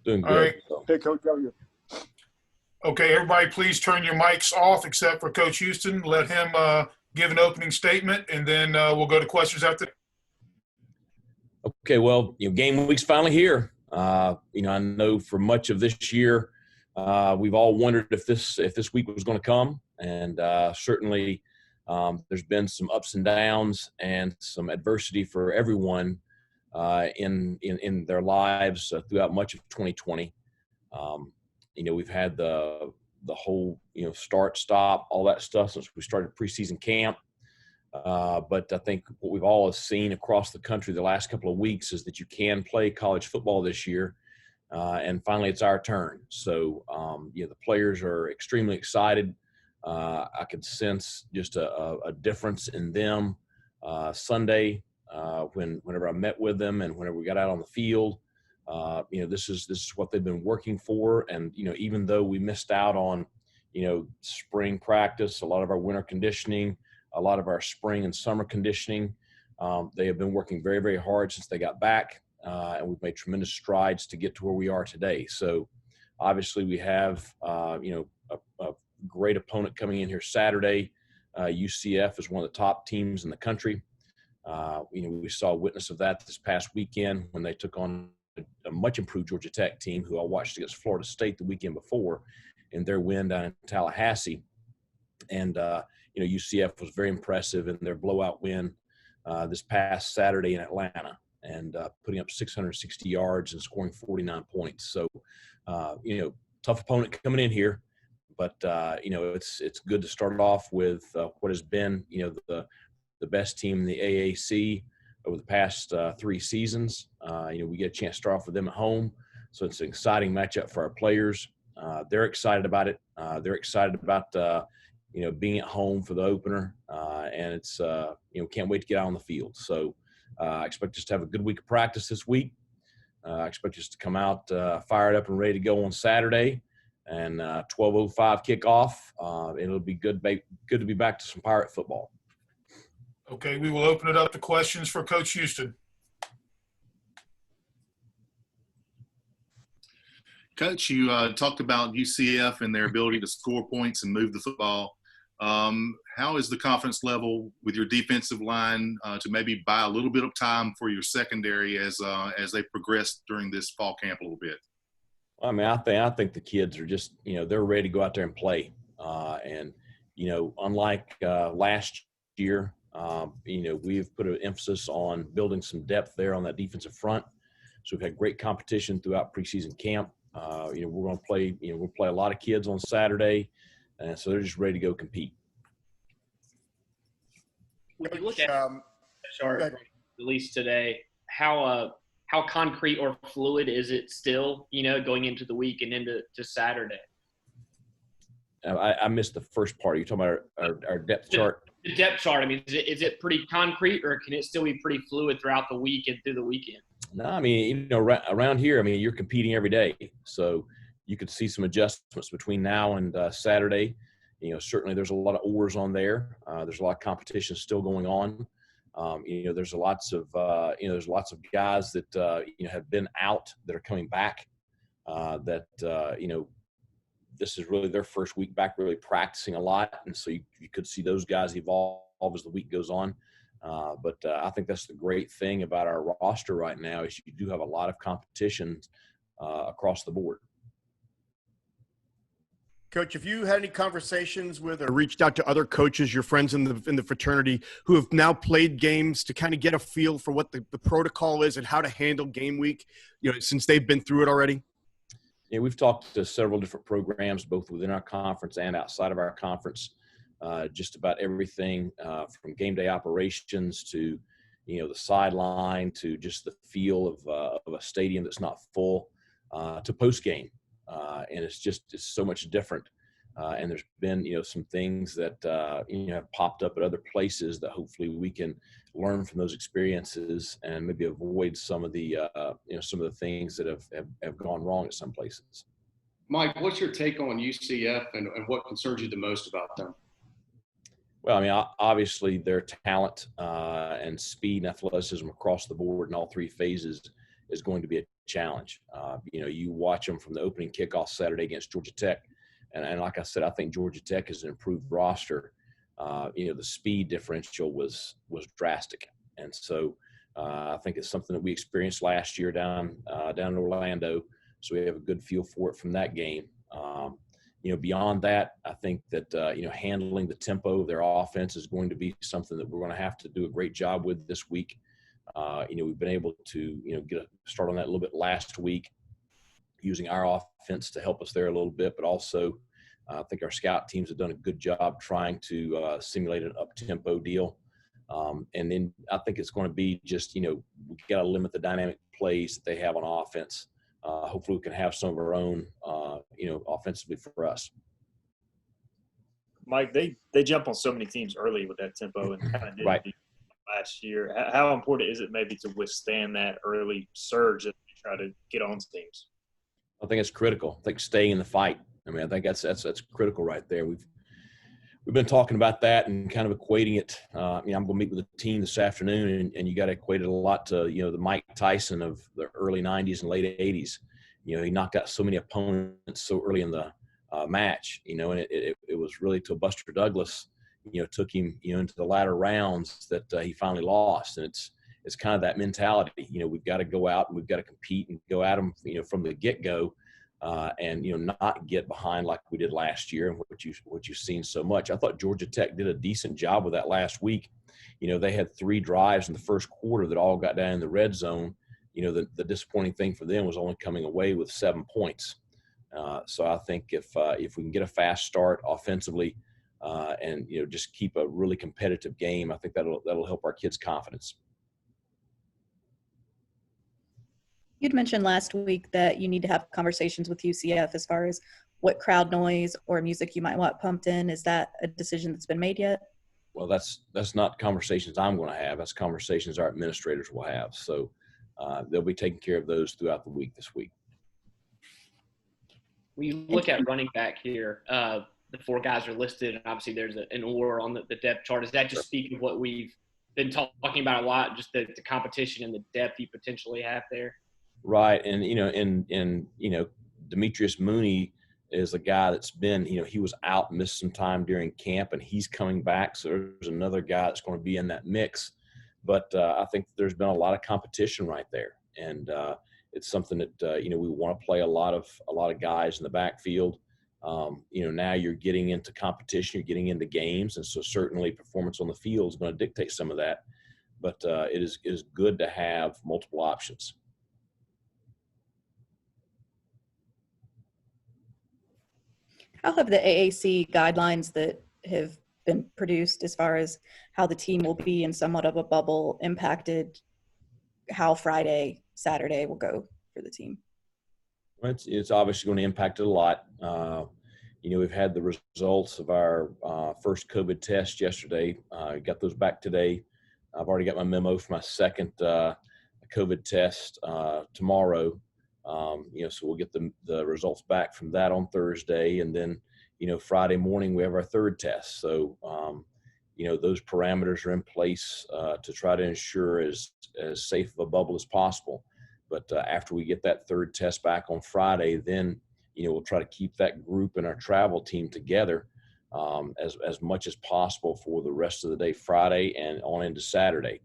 Doing All good. right. So. Hey, Coach, how are you? Okay, everybody, please turn your mics off except for Coach Houston. Let him give an opening statement, and then we'll go to questions after. Okay, well, game week's finally here. I know for much of this year, we've all wondered if this week was going to come, and certainly there's been some ups and downs and some adversity for everyone in their lives throughout much of 2020. We've had the whole start, stop, all that stuff since we started preseason camp. But I think what we've all seen across the country the last couple of weeks is that you can play college football this year, and finally it's our turn. So the players are extremely excited. I could sense just a difference in them Sunday whenever I met with them and whenever we got out on the field. This is what they've been working for, and even though we missed out on spring practice, a lot of our winter conditioning, a lot of our spring and summer conditioning, they have been working very, very hard since they got back, and we've made tremendous strides to get to where we are today. So obviously we have a great opponent coming in here Saturday. UCF is one of the top teams in the country. We saw a witness of that this past weekend when they took on a much improved Georgia Tech team who I watched against Florida State the weekend before in their win down in Tallahassee. And, UCF was very impressive in their blowout win this past Saturday in Atlanta and putting up 660 yards and scoring 49 points. So, tough opponent coming in here, but, it's good to start off with what has been, the best team in the AAC over the past 3 seasons. We get a chance to start off with them at home. So it's an exciting matchup for our players. They're excited about it. They're excited about, being at home for the opener. And it's, can't wait to get out on the field. So I expect us to have a good week of practice this week. I expect us to come out fired up and ready to go on Saturday. And 12:05 kickoff. It'll be good to be back to some Pirate football. Okay, we will open it up to questions for Coach Houston. Coach, you talked about UCF and their ability to score points and move the football. How is the confidence level with your defensive line to maybe buy a little bit of time for your secondary as they progress during this fall camp a little bit? I mean, I think the kids are just, they're ready to go out there and play. Unlike last year, we've put an emphasis on building some depth there on that defensive front. So we've had great competition throughout preseason camp. We're going to play, we'll play a lot of kids on Saturday. And so they're just ready to go compete. When you look at chart released today, how concrete or fluid is it still, going into the week and into Saturday? I missed the first part. You're talking about our depth chart? The depth chart, I mean, is it pretty concrete, or can it still be pretty fluid throughout the week and through the weekend? No, I mean, around here, I mean, you're competing every day. So you could see some adjustments between now and Saturday. Certainly there's a lot of oars on there. There's a lot of competition still going on. There's lots of guys that, have been out that are coming back this is really their first week back really practicing a lot. And so you could see those guys evolve as the week goes on. But I think that's the great thing about our roster right now is you do have a lot of competition across the board. Coach, have you had any conversations with or reached out to other coaches, your friends in the fraternity, who have now played games to kind of get a feel for what the protocol is and how to handle game week, since they've been through it already? Yeah, we've talked to several different programs, both within our conference and outside of our conference, just about everything from game day operations to, the sideline to just the feel of a stadium that's not full to post game. And it's so much different. And there's been, some things that, have popped up at other places that hopefully we can learn from those experiences and maybe avoid some of the, some of the things that have gone wrong at some places. Mike, what's your take on UCF and what concerns you the most about them? Well, I mean, obviously their talent and speed and athleticism across the board in all 3 phases is going to be a challenge. You watch them from the opening kickoff Saturday against Georgia Tech. And like I said, I think Georgia Tech is an improved roster. The speed differential was drastic. And so I think it's something that we experienced last year down in Orlando. So we have a good feel for it from that game. Beyond that, I think that, handling the tempo of their offense is going to be something that we're going to have to do a great job with this week. We've been able to, get a start on that a little bit last week, using our offense to help us there a little bit, but also I think our scout teams have done a good job trying to simulate an up-tempo deal. And then I think it's going to be just, we got to limit the dynamic plays that they have on offense. Hopefully we can have some of our own, offensively for us. Mike, they jump on so many teams early with that tempo and kind of did Right. last year. How important is it maybe to withstand that early surge as they try to get on teams? I think it's critical. I think staying in the fight. I think that's critical right there. We've been talking about that and kind of equating it. I'm going to meet with the team this afternoon, and you got to equate it a lot to, the Mike Tyson of the early 90s and late 80s. He knocked out so many opponents so early in the match, and it was really till Buster Douglas, took him, into the latter rounds that he finally lost. And it's kind of that mentality. We've got to go out and we've got to compete and go at them, from the get-go. And not get behind like we did last year and what you've seen so much. I thought Georgia Tech did a decent job with that last week. They had 3 drives in the first quarter that all got down in the red zone. The disappointing thing for them was only coming away with 7 points. So I think if we can get a fast start offensively and just keep a really competitive game, I think that'll help our kids' confidence. You'd mentioned last week that you need to have conversations with UCF as far as what crowd noise or music you might want pumped in. Is that a decision that's been made yet? Well, that's not conversations I'm going to have. That's conversations our administrators will have. So they'll be taking care of those throughout the week this week. We look at running back here. The 4 guys are listed, and obviously there's an or on the depth chart. Is that just speaking of what we've been talking about a lot, just the competition and the depth you potentially have there? Right. And, Demetrius Mooney is a guy that's been, he was out, missed some time during camp, and he's coming back. So there's another guy that's going to be in that mix. But I think there's been a lot of competition right there. And it's something that, we want to play a lot of guys in the backfield. Now you're getting into competition, you're getting into games. And so certainly performance on the field is going to dictate some of that. But it is good to have multiple options. How have the AAC guidelines that have been produced as far as how the team will be in somewhat of a bubble impacted how Friday, Saturday will go for the team? It's obviously going to impact it a lot. We've had the results of our first COVID test yesterday. Got those back today. I've already got my memo for my second COVID test tomorrow. So we'll get the results back from that on Thursday. And then, Friday morning we have our third test. So, those parameters are in place to try to ensure as safe of a bubble as possible. But after we get that third test back on Friday, then, we'll try to keep that group and our travel team together as much as possible for the rest of the day, Friday and on into Saturday.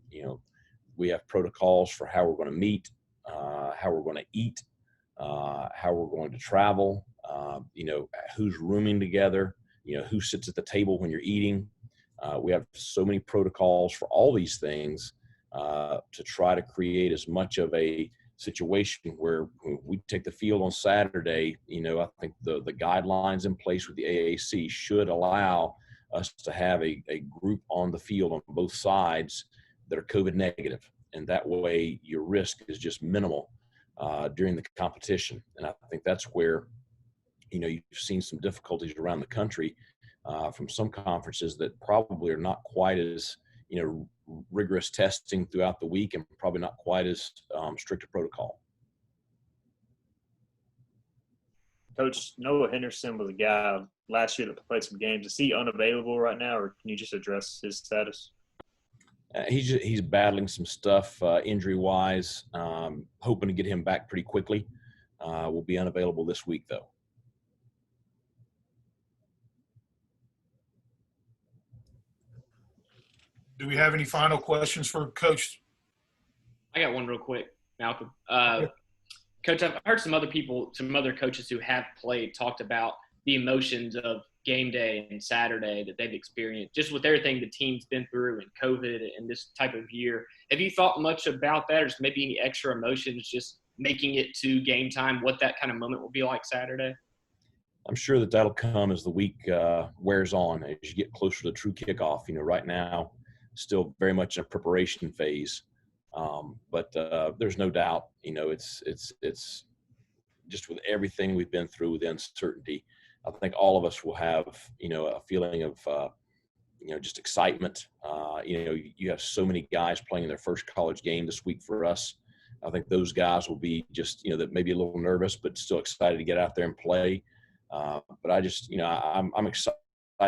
We have protocols for how we're going to meet, how we're going to eat, how we're going to travel, who's rooming together, who sits at the table when you're eating. We have so many protocols for all these things to try to create as much of a situation where we take the field on Saturday. I think the guidelines in place with the AAC should allow us to have a group on the field on both sides that are COVID negative. And that way your risk is just minimal during the competition. And I think that's where, you've seen some difficulties around the country from some conferences that probably are not quite as, rigorous testing throughout the week and probably not quite as strict a protocol. Coach, Noah Henderson was a guy last year that played some games. Is he unavailable right now, or can you just address his status? He's battling some stuff injury-wise. Hoping to get him back pretty quickly. Will be unavailable this week, though. Do we have any final questions for Coach? I got one real quick, Malcolm. Coach, I've heard some other coaches who have played talked about the emotions of game day and Saturday that they've experienced, just with everything the team's been through and COVID and this type of year. Have you thought much about that, or just maybe any extra emotions, just making it to game time, what that kind of moment will be like Saturday? I'm sure that'll come as the week wears on, as you get closer to the true kickoff. Right now, still very much in a preparation phase. But there's no doubt, it's just with everything we've been through with the uncertainty, I think all of us will have, a feeling of, just excitement. You have so many guys playing in their first college game this week for us. I think those guys will be just, that maybe a little nervous, but still excited to get out there and play. But I just, I'm excited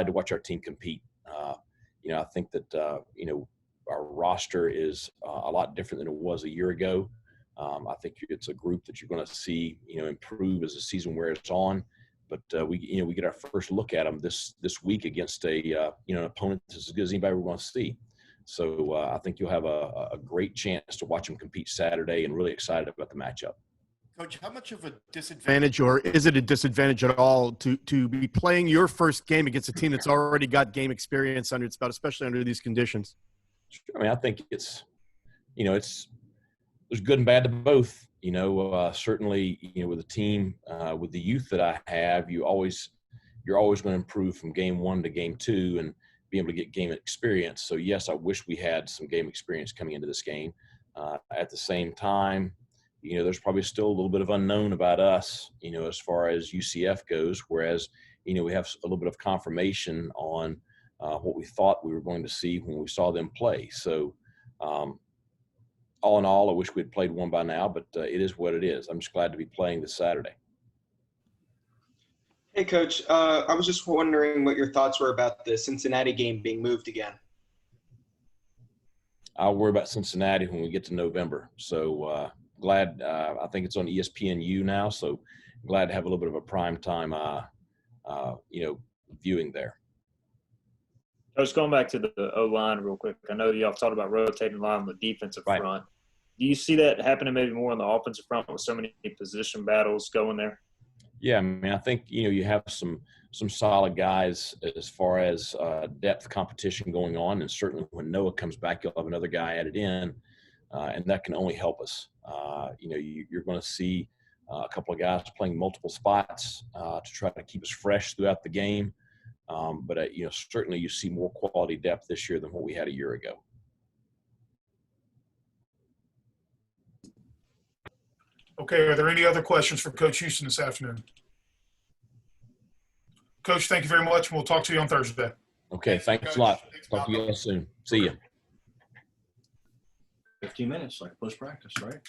to watch our team compete. I think that, our roster is a lot different than it was a year ago. I think it's a group that you're going to see, improve as the season wears on. But we get our first look at them this week against an opponent that's as good as anybody we want to see. So I think you'll have a great chance to watch them compete Saturday, and really excited about the matchup. Coach, how much of a disadvantage, or is it a disadvantage at all, to be playing your first game against a team that's already got game experience under its belt, especially under these conditions? I mean, I think it's there's good and bad to both. Certainly, with the team, with the youth that I have, you're always going to improve from game one to game two and be able to get game experience. So yes, I wish we had some game experience coming into this game. At the same time, there's probably still a little bit of unknown about us, as far as UCF goes, whereas, we have a little bit of confirmation on what we thought we were going to see when we saw them play. So all in all, I wish we'd played one by now, but it is what it is. I'm just glad to be playing this Saturday. Hey, Coach. I was just wondering what your thoughts were about the Cincinnati game being moved again. I'll worry about Cincinnati when we get to November. So glad. I think it's on ESPNU now, so glad to have a little bit of a prime time, viewing there. I was going back to the O-line real quick. I know y'all talked about rotating line on the defensive front. Do you see that happening maybe more on the offensive front with so many position battles going there? Yeah, I mean, I think, you have some solid guys as far as depth competition going on. And certainly when Noah comes back, you'll have another guy added in, and that can only help us. You're going to see a couple of guys playing multiple spots to try to keep us fresh throughout the game. But certainly you see more quality depth this year than what we had a year ago. Okay, are there any other questions for Coach Houston this afternoon? Coach, thank you very much, and we'll talk to you on Thursday. Okay, thanks a lot. Talk to you guys soon. See you. 15 minutes, like post-practice, right?